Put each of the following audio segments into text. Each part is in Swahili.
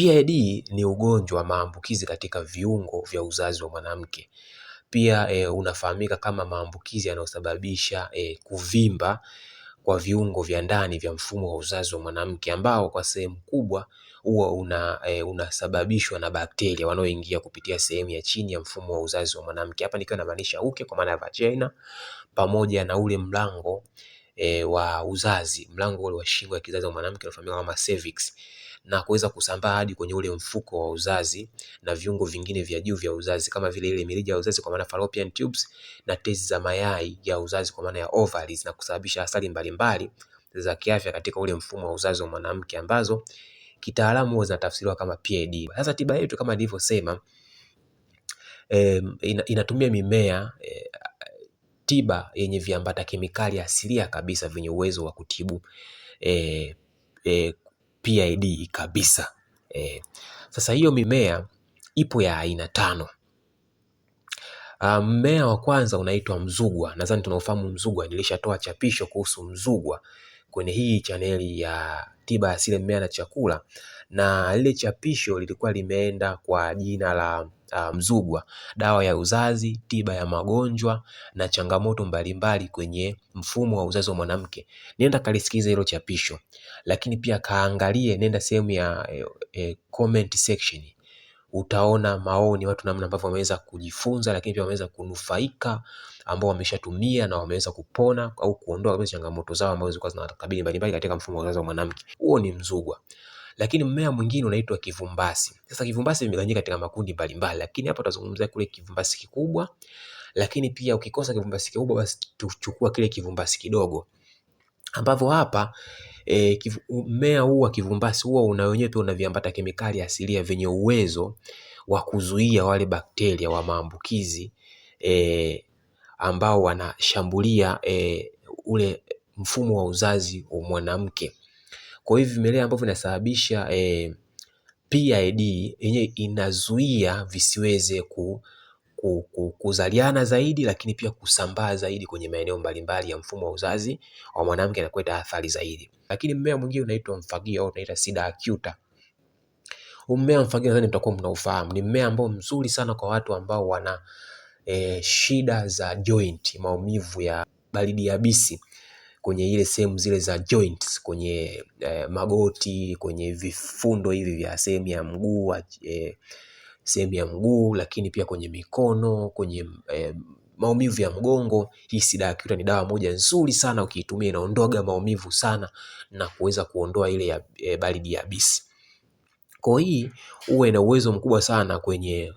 PID ni ugonjwa wa maambukizi katika viungo vya uzazi wa mwanamke. Pia unafahamika kama maambukizi yanayosababisha kuvimba kwa viungo vya ndani vya mfumo wa uzazi wa mwanamke, ambao kwa sehemu kubwa huwa unasababishwa na bakteria wanaoingia kupitia sehemu ya chini ya mfumo wa uzazi wa mwanamke. Hapa nikiwa namaanisha uke kwa maana ya vagina, pamoja na ule mlango wa uzazi, mlango ule wa shingo ya kizazi wa mwanamke unafahamika kama cervix, na kuweza kusambaa hadi kwenye ule mfuko wa uzazi na viungo vingine vya juu vya uzazi kama vile ile mirija ya uzazi kwa maana fallopian tubes na tezi za mayai ya uzazi kwa maana ya ovaries, na kusababisha athari mbalimbali za kiafya katika ule mfumo wa uzazi wa mwanamke ambazo kitaalamu huwa zinatafsiriwa kama PID. Sasa tiba yetu kama nilivyosema, inatumia mimea tiba yenye viambata kemikali asilia kabisa vyenye uwezo wa kutibu PID kabisa. Sasa hiyo mimea ipo ya aina 5. Mmea wa kwanza unaitwa mzugwa. Nadhani tunaofahamu mzugwa, nilishatoa chapisho kuhusu mzugwa kwenye hii chaneli ya tiba asili mmea na chakula, na lile chapisho lilikuwa limeenda kwa jina la mzugwa, dawa ya uzazi, tiba ya magonjwa na changamoto mbalimbali kwenye mfumo wa uzazi wa mwanamke. Nenda kalisikize hilo chapisho, lakini pia kaangalie, nenda sehemu ya comment section, utaona maoni watu namna ambavyo wameweza kujifunza, lakini pia wameweza kunufaika, ambao wameshatumia na wameweza kupona au kuondoa kabisa changamoto zao ambazo zilikuwa zinawakabili mbalimbali katika mfumo wa uzazi wa mwanamke. Huo ni mzugwa. Lakini mmea mwingine unaitwa kivumbasi. Sasa kivumbasi vimegawanyika katika makundi mbalimbali, lakini hapa tutazungumzia kule kivumbasi kikubwa, lakini pia ukikosa kivumbasi kikubwa basi tuchukua kile kivumbasi kidogo, ambavyo hapa mmea huu wa kivumbasi huwa una wenyewe pia una viambata kemikali asilia vyenye uwezo wa kuzuia wale bakteria wa maambukizi ambao wanashambulia ule mfumo wa uzazi wa mwanamke. Kwa hivyo vimelea ambavyo vinasababisha PID yenyewe inazuia visiweze kuzaliana zaidi, lakini pia kusambaa zaidi kwenye maeneo mbalimbali ya mfumo wa uzazi wa mwanamke na kuleta athari zaidi. Lakini mmea mwingine unaitwa mfagio au tunaita Sida acuta. Mmea mfagio nadhani mtakuwa mnaufahamu. Ni mmea ambao mzuri sana kwa watu ambao wana shida za joint, maumivu ya baridi yabisi kwenye ile sehemu zile za joints, kwenye magoti, kwenye vifundo hivi vya sehemu ya mguu, lakini pia kwenye mikono, kwenye maumivu ya mgongo. Hii Sida acuta ni dawa moja nzuri sana, ukiitumia inaondoa maumivu sana na kuweza kuondoa ile ya baridi yabisi. Kwa hii huwa ina uwezo mkubwa sana kwenye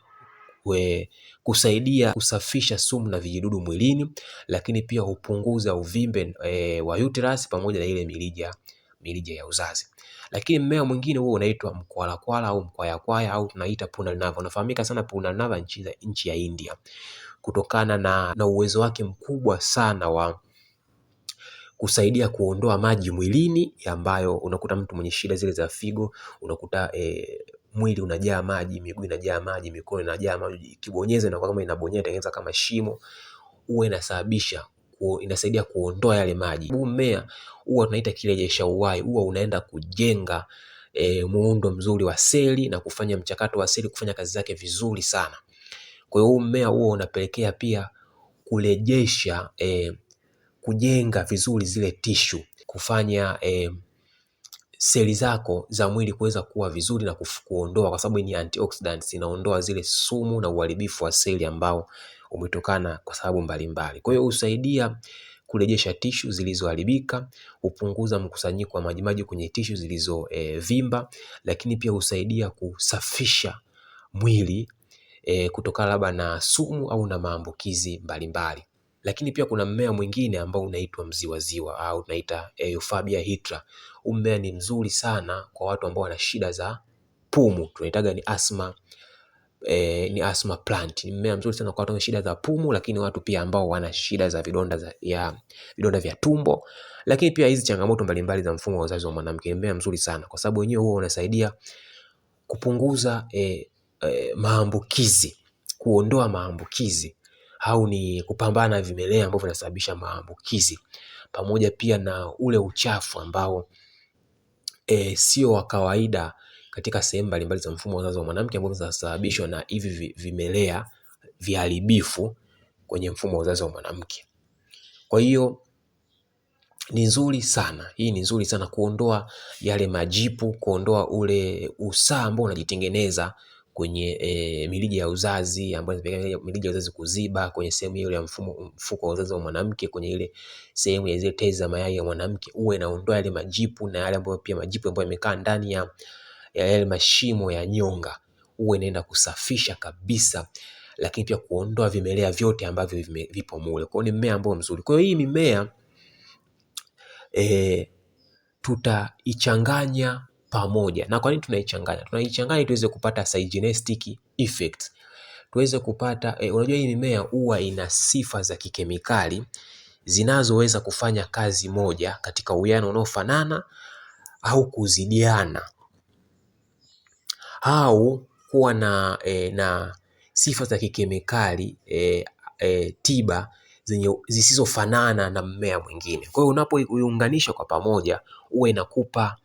kusaidia kusafisha sumu na vijidudu mwilini, lakini pia hupunguza uvimbe wa uterus pamoja na ile mirija ya uzazi. Lakini mmea mwingine huo unaitwa mkwalakwala au mkwayakwaya au tunaita punarnava. Unafahamika sana punarnava nchi ya India kutokana na uwezo wake mkubwa sana wa kusaidia kuondoa maji mwilini, ambayo unakuta mtu mwenye shida zile za figo, unakuta mwili unajaa maji, miguu inajaa maji, mikono inajaa maji, ikibonyeza na kama inabonyeza inatengeneza kama shimo, huwa inasaidia kuondoa yale maji. Huu mmea huwa tunaita kirejesha uhai, huwa unaenda kujenga muundo mzuri wa seli na kufanya mchakato wa seli kufanya kazi zake vizuri sana. Kwa hiyo huu mmea huwa unapelekea pia kurejesha kujenga vizuri zile tissue, kufanya seli zako za mwili kuweza kuwa vizuri na kuondoa, kwa sababu ni antioxidants, inaondoa zile sumu na uharibifu wa seli ambao umetokana kwa sababu mbalimbali. Kwa hiyo husaidia kurejesha tissue zilizoharibika, hupunguza mkusanyiko wa majimaji kwenye tissue zilizovimba, lakini pia husaidia kusafisha mwili kutokana labda na sumu au na maambukizi mbalimbali. Lakini pia kuna mmea mwingine ambao unaitwa mziwaziwa au tunaita Euphorbia hydra. Mmea ni mzuri sana kwa watu ambao wana shida za pumu, tunaitaga ni asthma plant. Ni mmea mzuri sana kwa watu wana shida za pumu, lakini watu pia ambao wana shida za vidonda vya tumbo, lakini pia hizi changamoto mbalimbali za mfumo wa uzazi wa mwanamke. Ni mmea mzuri sana kwa sababu wenyewe huwa unasaidia kupunguza maambukizi, kuondoa maambukizi au ni kupambana na vimelea ambavyo vinasababisha maambukizi, pamoja pia na ule uchafu ambao sio wa kawaida katika sehemu mbalimbali za mfumo wa uzazi wa mwanamke ambazo zinasababishwa na hivi vimelea viharibifu kwenye mfumo wa uzazi wa mwanamke. Kwa hiyo ni nzuri sana, hii ni nzuri sana kuondoa yale majipu, kuondoa ule usaa ambao unajitengeneza kwenye mirija ya uzazi ambayo inapelekea mirija ya uzazi kuziba kwenye sehemu ile ya mfuko wa uzazi wa mwanamke, kwenye ile sehemu ya zile tezi za mayai ya mwanamke, uwe inaondoa yale majipu na yale ambayo pia majipu ambayo yamekaa ndani ya yale mashimo ya nyonga, uwe inaenda kusafisha kabisa, lakini pia kuondoa vimelea vyote ambavyo vipo mule. Kwa hiyo ni mmea ambao mzuri. Kwa hiyo hii mimea tutaichanganya pamoja. Na kwa nini tunaichanganya? Tunaichanganya ili tuweze kupata synergistic effect. Tuweze kupata unajua hii mimea huwa ina sifa za kikemikali zinazoweza kufanya kazi moja katika uwiano unaofanana au kuzidiana, au kuwa na sifa za kikemikali tiba zisizofanana na mmea mwingine. Kwa hiyo unapoiunganisha kwa pamoja, huwa inakupa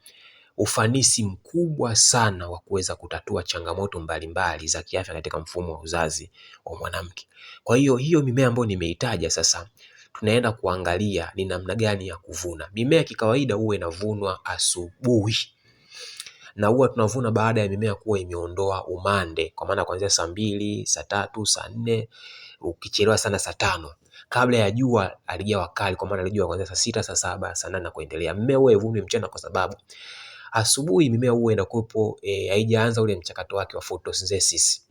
ufanisi mkubwa sana wa kuweza kutatua changamoto mbalimbali za kiafya katika mfumo wa uzazi wa mwanamke. Kwa hiyo mimea ambayo nimeitaja sasa, tunaenda kuangalia ni namna gani ya kuvuna. Mimea kikawaida huwa inavunwa asubuhi, na huwa tunavuna baada ya mimea kuwa imeondoa umande, kwa maana kuanzia saa 2, saa 3, saa 4, ukichelewa sana saa 5, kabla ya jua halijawa kali, kwa maana jua kuanzia saa 6, saa 7, saa 8 na kuendelea. Mmea huwa ivunwe mchana kwa sababu asubuhi mimea huwa inakuwepo haijaanza ule mchakato wake wa photosynthesis,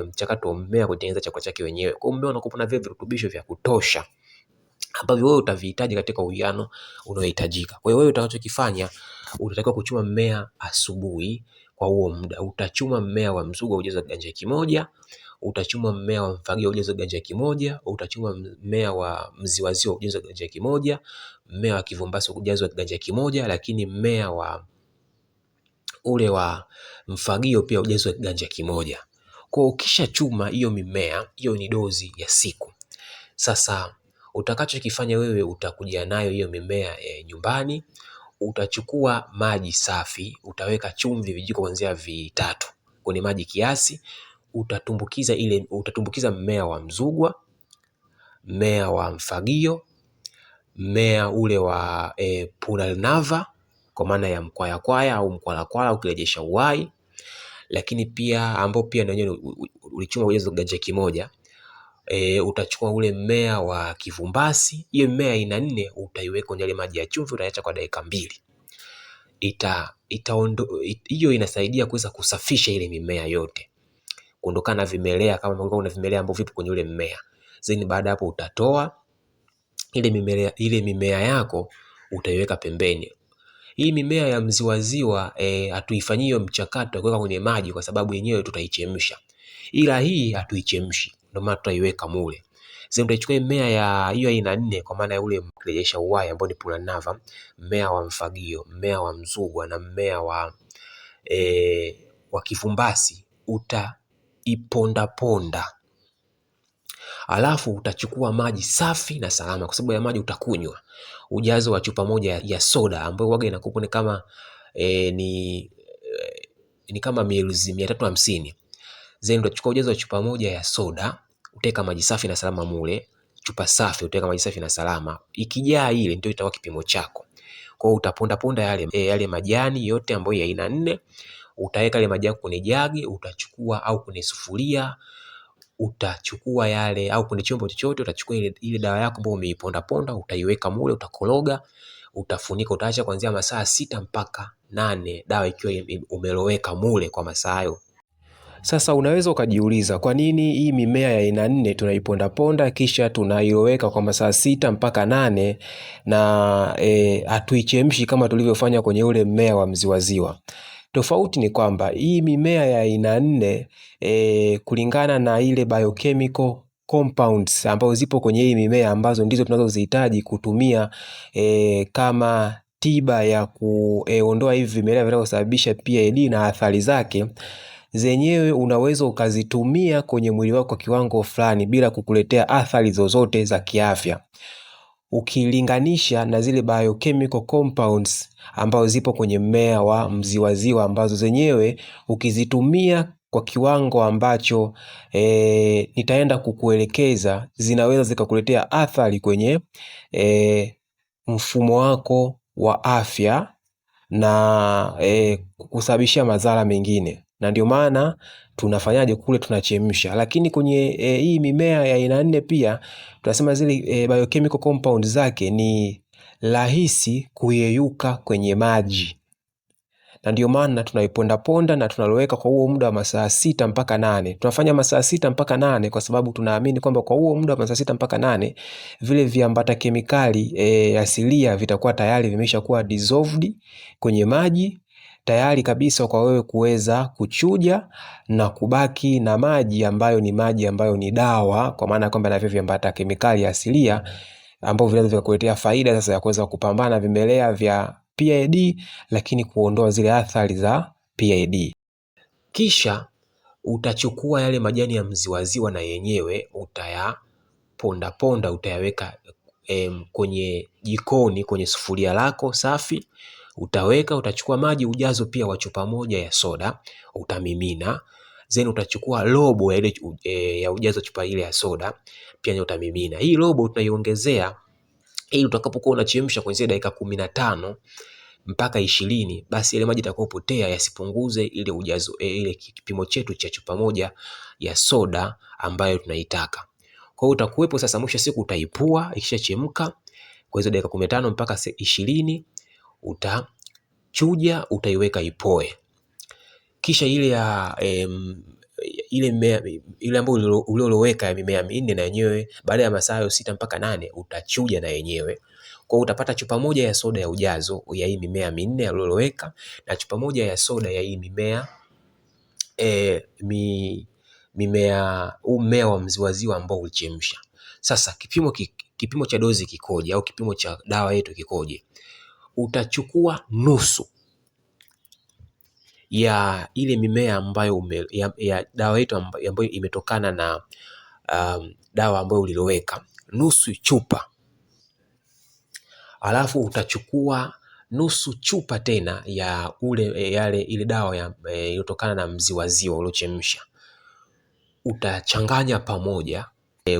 mchakato wa mmea kutengeneza chakula chake wenyewe. Kwa hiyo mmea unakuwa na vile virutubisho vya kutosha ambavyo wewe utavihitaji katika uwiano unaohitajika. Kwa hiyo wewe utakachokifanya, utatakiwa kuchuma mmea asubuhi. Kwa huo muda utachuma mmea wa mzuga ujazo kiganja kimoja, utachuma mmea wa mfagio ujazo kiganja kimoja, utachuma mmea wa mziwazio ujazo kiganja kimoja, mmea wa kivumbasi ujazo kiganja kimoja, lakini mmea wa ule wa mfagio pia ujazo kiganja kimoja. Kwa ukisha chuma hiyo mimea, hiyo ni dozi ya siku. Sasa utakachokifanya wewe, utakuja nayo hiyo mimea nyumbani, utachukua maji safi, utaweka chumvi vijiko kuanzia 3 kwenye maji kiasi, utatumbukiza mmea wa mzugwa, mmea wa mfagio, mmea ule wa pulalnava kwa maana ya mkwaya au mkwalakwala ukirejesha uhai, lakini pia ambao pia na wenyewe ulichuma ujazo kiganja kimoja. Utachukua ule mmea wa kivumbasi, hiyo mmea aina 4 utaiweka kwenye ile maji ya chumvi, utaacha kwa dakika 2. Hiyo inasaidia kuweza kusafisha ile mimea yote, kuondokana na vimelea kama kuna vimelea ambavyo vipo kwenye ule mmea. Then baada hapo utatoa ile mimea yako utaiweka pembeni. Hii mimea ya mziwaziwa hatuifanyii hiyo mchakato wa kuweka kwenye maji kwa sababu yenyewe tutaichemsha, ila hii hatuichemshi, ndio maana tutaiweka mule. Sasa utachukua mmea ya hiyo aina 4 kwa maana ya ule kurejesha uhai ambao ni pulalnava, mmea wa mfagio, mmea wa mzugwa na mmea wa kivumbasi, utaiponda ponda. Alafu utachukua maji safi na salama, kwa sababu ya maji utakunywa ujazo wa chupa moja ya soda ambayo waga inakuwa kama ni kama mililita 350. Then utachukua ujazo wa chupa moja ya soda, utaweka maji safi na salama mule, chupa safi utaweka maji safi na salama. Ikijaa ile ndio itakuwa kipimo chako. Kwa hiyo utaponda ponda yale majani yote ambayo ya aina 4, utaweka ile maji yako kwenye jagi, utachukua au kwenye sufuria, utachukua yale au kwenye chombo chochote, utachukua ile dawa yako ambayo umeiponda ponda, utaiweka mule, utakoroga, utafunika, utaacha kuanzia masaa 6 mpaka 8, dawa ikiwa umeloweka mule kwa masaa hayo. Sasa unaweza ukajiuliza kwa nini hii mimea ya aina 4 tunaiponda ponda kisha tunailoweka kwa masaa 6 mpaka 8 na hatuichemshi kama tulivyofanya kwenye ule mmea wa mziwaziwa. Tofauti ni kwamba hii mimea ya aina 4 kulingana na ile biochemical compounds ambazo zipo kwenye hii mimea ambazo ndizo tunazozihitaji kutumia kama tiba ya kuondoa hivi vimelea vinavyosababisha PID na athari zake, zenyewe unaweza ukazitumia kwenye mwili wako kwa kiwango fulani bila kukuletea athari zozote za kiafya. ukilinganisha na zile biochemical compounds ambazo zipo kwenye mmea wa mziwaziwa, ambazo zenyewe ukizitumia kwa kiwango ambacho nitaenda kukuelekeza, zinaweza zikakuletea athari kwenye mfumo wako wa afya na kusababishia madhara mengine. Na ndio maana tunafanyaje kule, tunachemsha. Lakini kwenye hii mimea ya aina 4 pia tunasema zile biochemical compound zake ni rahisi kuyeyuka kwenye maji, na ndio maana tunaiponda ponda na tunaloweka kwa huo muda wa masaa 6 mpaka 8. Tunafanya masaa 6 mpaka 8 kwa sababu tunaamini kwamba kwa huo muda wa masaa 6 mpaka 8 vile viambata kemikali asilia vitakuwa tayari vimeshakuwa dissolved kwenye maji, tayari kabisa kwa wewe kuweza kuchuja na kubaki na maji ambayo ni dawa, kwa maana kwamba na vile viambata kemikali asilia ambavyo vinaweza vikakuletea faida sasa ya kuweza kupambana na vimelea vya PID, lakini kuondoa zile athari za PID. Kisha utachukua yale majani ya mziwaziwa na yenyewe utayaponda ponda, utayaweka kwenye jikoni, kwenye sufuria lako safi, utachukua maji ujazo pia wa chupa moja ya soda, utamimina. Then utachukua robo ya ujazo chupa ile ya soda pia utamimina. Hii robo utaiongezea ili utakapokuwa unachemsha kuanzia dakika 15 mpaka 20, basi ile maji itakayopotea yasipunguze ile ujazo ile kipimo chetu cha chupa moja ya soda ambayo tunaitaka. Kwa hiyo utakuwepo sasa, mwisho siku utaipua ikishachemka kwa hizo dakika 15 mpaka 20, utachuja, utaiweka ipoe. Kisha ile ya ile ambayo ulioloweka ya mimea 4 na yenyewe baada ya masaa 6 mpaka 8 utachuja na yenyewe. Kwa hiyo utapata chupa moja ya soda ya ujazo ya hii mimea 4 ulioloweka na chupa moja ya soda ya hii mmea wa mziwaziwa ambao ulichemsha. Sasa kipimo cha dozi kikoje, au kipimo cha dawa yetu kikoje? Utachukua nusu ya ile mimea ambayo ya dawa yetu ambayo imetokana na dawa ambayo uliloweka, nusu chupa. Alafu utachukua nusu chupa tena ya ile dawa iliyotokana na mziwaziwa uliochemsha, utachanganya pamoja.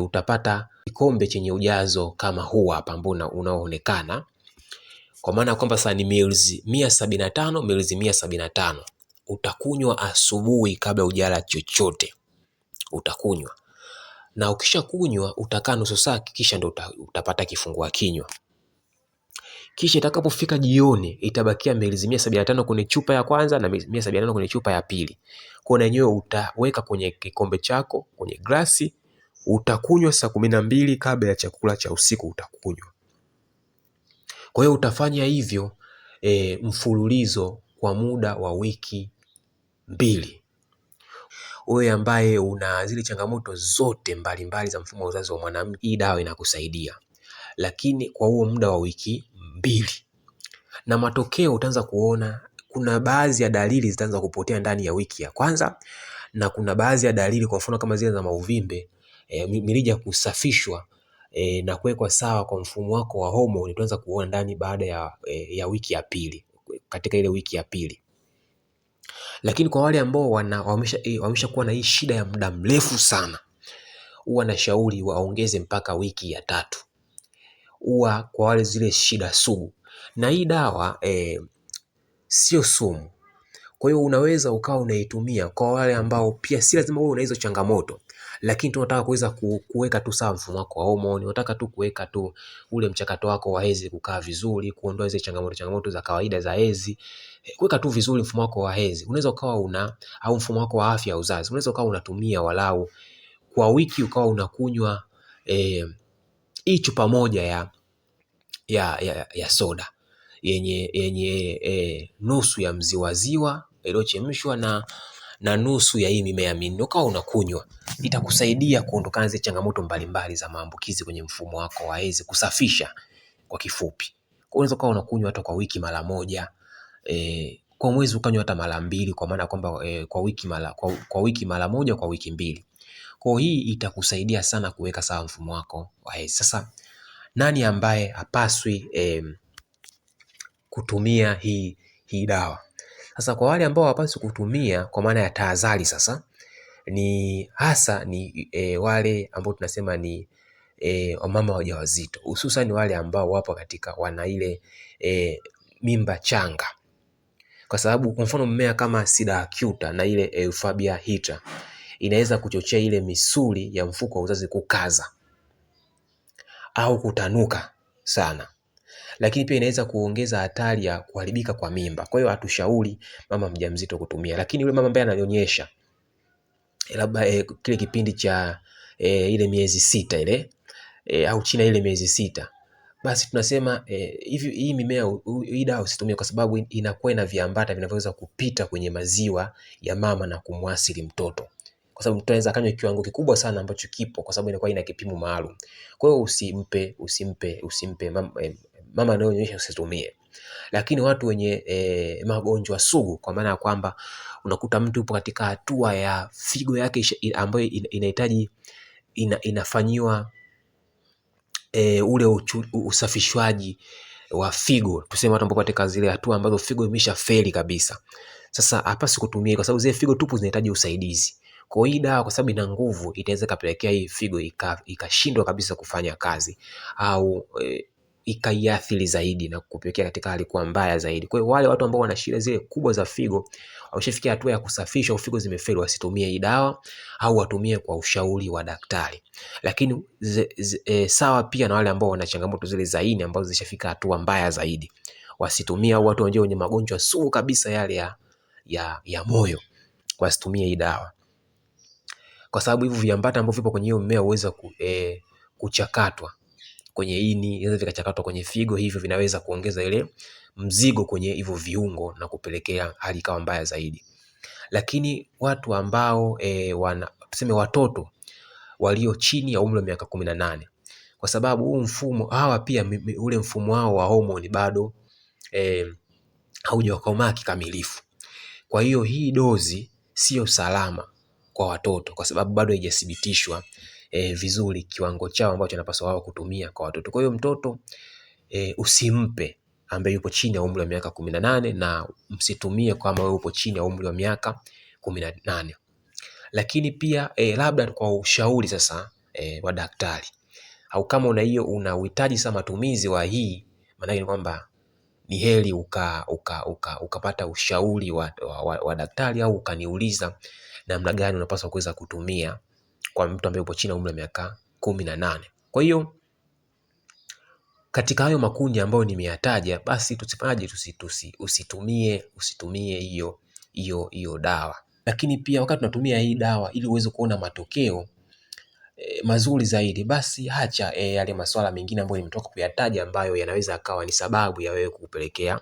Utapata kikombe chenye ujazo kama huu hapa ambao unaoonekana, kwa maana kwamba sasa ni ml 175, ml 175. Utakunywa asubuhi kabla hujala chochote, utakunywa. Na ukisha kunywa utakaa nusu saa, kisha ndio utapata kifungua kinywa. Kisha itakapofika jioni itabakia ml 175 kwenye chupa ya kwanza na 175 kwenye chupa ya pili. Kwa hiyo yenyewe utaweka kwenye kikombe chako kwenye glasi, utakunywa saa 12 kabla ya chakula cha usiku utakunywa. Kwa hiyo utafanya hivyo mfululizo kwa muda wa wiki 2. Wewe ambaye una zile changamoto zote mbalimbali za mfumo wa uzazi wa mwanamke, hii dawa inakusaidia, lakini kwa huo muda wa wiki 2. Na matokeo utaanza kuona kuna baadhi ya dalili zitaanza kupotea ndani ya wiki ya kwanza, na kuna baadhi ya dalili, kwa mfano kama zile za mauvimbe, mirija kusafishwa na kuwekwa sawa kwa mfumo wako wa homoni, utaanza kuona ndani baada ya wiki ya pili, katika ile wiki ya pili. Lakini kwa wale ambao wameshakuwa na hii shida ya muda mrefu sana, huwa na shauri waongeze mpaka wiki ya 3. Huwa kwa wale zile shida sugu. Na hii dawa sio sumu. Kwa hiyo unaweza ukawa unaitumia kwa wale ambao pia si lazima wewe una hizo changamoto, lakini tunataka kuweza kuweka tu sawa mfumo wako wa homoni, unataka tu kuweka tu ule mchakato wako wa hedhi kukaa vizuri, kuondoa zile changamoto za kawaida za hedhi, kuweka tu vizuri mfumo wako wa hedhi. Unaweza ukawa au mfumo wako wa afya ya uzazi, unaweza ukawa unatumia walau kwa wiki ukawa unakunywa hii chupa moja ya soda yenye nusu ya mziwaziwa iliyochemshwa na nusu ya hii mimea 4, ukawa unakunywa. Itakusaidia kuondokana zile changamoto mbalimbali za maambukizi kwenye mfumo wako wa hedhi, kusafisha kwa kifupi. Unaweza ukawa unakunywa hata kwa wiki mara moja, kwa mwezi ukanywa hata mara 2, kwa maana kwamba kwa wiki mara moja, kwa wiki 2. Kwa hii itakusaidia sana kuweka sawa mfumo wako wa hedhi. Sasa nani ambaye hapaswi kutumia hii dawa. Sasa kwa wale ambao hawapaswi kutumia, kwa maana ya tahadhari sasa, ni hasa ni wale ambao tunasema ni wamama wajawazito, hususan wale ambao wapo katika wana ile mimba changa, kwa sababu kwa mfano mmea kama Sida acuta na ile Euphorbia hydra inaweza kuchochea ile misuli ya mfuko wa uzazi kukaza au kutanuka sana, lakini pia inaweza kuongeza hatari ya kuharibika kwa mimba. Kwa hiyo hatushauri mama mjamzito kutumia, lakini yule mama ambaye ananyonyesha labda kile kipindi cha ile miezi sita ile au chini ile miezi sita, basi tunasema hii mimea, hii dawa usitumie, kwa sababu inakuwa na viambata vinavyoweza kupita kwenye maziwa ya mama na kumwasili mtoto, kwa sababu mtoto anaweza kanywa kiwango kikubwa sana ambacho kipo, kwa sababu inakuwa ina kipimo maalum. Kwa hiyo usimpe mama anayonyonyesha, usitumie. Lakini watu wenye magonjwa sugu, kwa maana ya kwamba unakuta mtu yupo katika hatua ya figo yake ambayo inahitaji inafanyiwa ule usafishwaji wa figo, tuseme watu ambao katika zile hatua ambazo figo imeshafeli kabisa. Sasa hapaswi kutumia, kwa sababu zile figo tupu zinahitaji usaidizi. Kwa hiyo hii dawa kwa sababu ina nguvu, itaweza kapelekea hii figo ikashindwa kabisa kufanya kazi, au ikaiathiri zaidi na kupelekea katika hali kuwa mbaya zaidi. Kwa hiyo wale watu ambao wana shida zile kubwa za figo, wameshafikia hatua ya kusafisha, figo zimefeli, wasitumie hii dawa, au watumie kwa ushauri wa daktari. Lakini sawa pia na wale ambao wana changamoto zile za ini ambazo zishafika hatua mbaya zaidi, wasitumie. Au watu wenye magonjwa sugu kabisa yale ya moyo, wasitumie hii dawa, kwa sababu hivyo viambata ambavyo vipo kwenye hiyo mmea huweza kuchakatwa kwenye ini, inaweza vikachakatwa kwenye figo, hivyo vinaweza kuongeza ile mzigo kwenye hivyo viungo na kupelekea hali kama mbaya zaidi. Lakini watu ambao tuseme watoto walio chini ya umri wa miaka 18, kwa sababu huu mfumo hawa pia ule mfumo wao wa homoni bado haujakomaa kikamilifu. Kwa hiyo hii dozi sio salama kwa watoto, kwa sababu bado haijathibitishwa vizuri kiwango chao ambacho wanapaswa wao kutumia kwa watoto. Kwa hiyo mtoto usimpe ambaye yupo chini ya umri wa miaka 18, na msitumie kama wewe upo chini ya umri wa miaka 18. Lakini pia labda kwa ushauri sasa wa daktari, au kama una uhitaji sana matumizi wa hii, maana ni kwamba ni heri ukapata ushauri wa daktari, au ukaniuliza namna gani unapaswa kuweza kutumia kwa mtu ambaye yupo chini ya umri wa miaka 18. Kwa hiyo katika hayo makundi ambayo nimeyataja, basi tusifanyaje, usitumie hiyo dawa. Lakini pia wakati unatumia hii dawa, ili uweze kuona matokeo mazuri zaidi, basi acha yale masuala mengine ambayo nimetoka kuyataja, ambayo yanaweza akawa ni sababu ya wewe kupelekea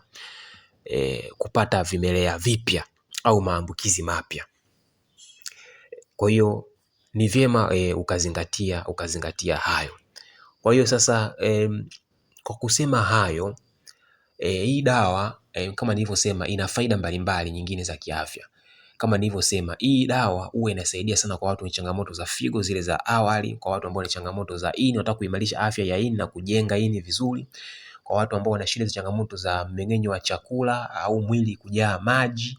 kupata vimelea vipya au maambukizi mapya. Kwa hiyo ni vyema ukazingatia hayo. Kwa hiyo sasa kwa kusema hayo, hii dawa kama nilivyosema ina faida mbalimbali nyingine za kiafya. Kama nilivyosema, hii dawa huwa inasaidia sana kwa watu wenye changamoto za figo zile za awali, kwa watu ambao wana changamoto za ini, wanataka kuimarisha afya ya ini na kujenga ini vizuri, kwa watu ambao wana shida za changamoto za mmeng'enyo wa chakula au mwili kujaa maji.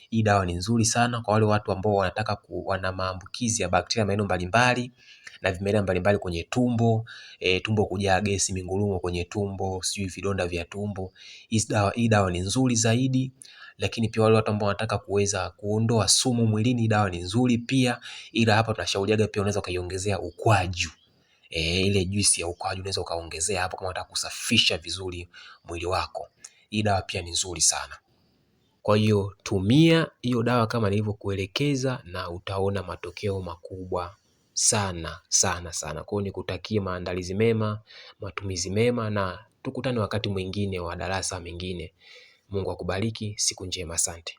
Hii dawa ni nzuri sana kwa wale watu ambao wanataka wana maambukizi ya bakteria maeneo mbalimbali na vimelea mbalimbali kwenye tumbo, tumbo kujaa gesi, mingurumo kwenye tumbo, sijui vidonda vya tumbo. Hii dawa ni nzuri zaidi. Lakini pia wale watu ambao wanataka kuweza kuondoa sumu mwilini, hii dawa ni nzuri pia. Ila hapa tunashauriaga pia unaweza ukaiongezea ukwaju. Ile juisi ya ukwaju unaweza ukaongezea hapo kama unataka kusafisha vizuri mwili wako. Hii dawa pia ni nzuri sana. Kwa hiyo tumia hiyo dawa kama nilivyokuelekeza, na utaona matokeo makubwa sana sana sana. Kwa hiyo nikutakie maandalizi mema, matumizi mema, na tukutane wakati mwingine wa darasa mengine. Mungu akubariki, siku njema, asante.